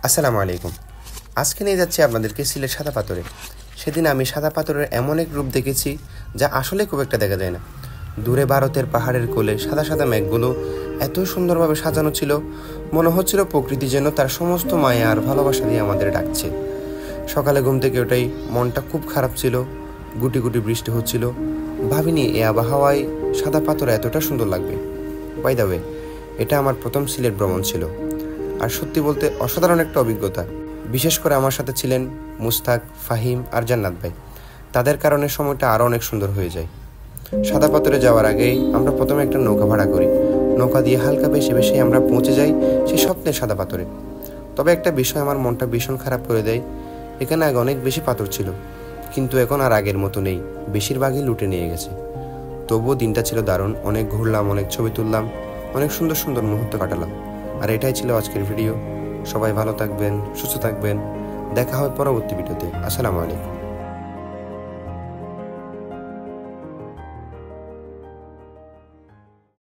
আসসালামু আলাইকুম। আজকে নিয়ে যাচ্ছি আপনাদেরকে সিলেট সাদা পাথরে। সেদিন আমি সাদা পাথরের এমন এক রূপ দেখেছি যা আসলে খুব একটা দেখা যায় না। দূরে ভারতের পাহাড়ের কোলে সাদা সাদা মেঘগুলো এত সুন্দরভাবে সাজানো ছিল, মনে হচ্ছিল প্রকৃতি যেন তার সমস্ত মায়া আর ভালোবাসা দিয়ে আমাদের ডাকছে। সকালে ঘুম থেকে ওঠাই মনটা খুব খারাপ ছিল, গুটি গুটি বৃষ্টি হচ্ছিল। ভাবিনি এই আবহাওয়ায় সাদা পাথর এতটা সুন্দর লাগবে। বাই দ্য ওয়ে, এটা আমার প্রথম সিলেট ভ্রমণ ছিল, আর সত্যি বলতে অসাধারণ একটা অভিজ্ঞতা। বিশেষ করে আমার সাথে ছিলেন মুস্তাক, ফাহিম আর জান্নাত ভাই। তাদের কারণে সময়টা আরও অনেক সুন্দর হয়ে যায়। সাদা পাথরে যাওয়ার আগেই আমরা প্রথমে একটা নৌকা ভাড়া করি। নৌকা দিয়ে হালকা বেশি বেশি আমরা পৌঁছে যাই সেই স্বপ্নের সাদা পাথরে। তবে একটা বিষয় আমার মনটা ভীষণ খারাপ করে দেয়। এখানে আগে অনেক বেশি পাথর ছিল, কিন্তু এখন আর আগের মতো নেই, বেশিরভাগই লুটে নিয়ে গেছে। তবুও দিনটা ছিল দারুণ, অনেক ঘুরলাম, অনেক ছবি তুললাম, অনেক সুন্দর সুন্দর মুহূর্ত কাটালাম। আর এটাই ছিল আজকের ভিডিও। সবাই ভালো থাকবেন, সুস্থ থাকবেন। দেখা হবে পরবর্তী ভিডিওতে। আসসালামু আলাইকুম।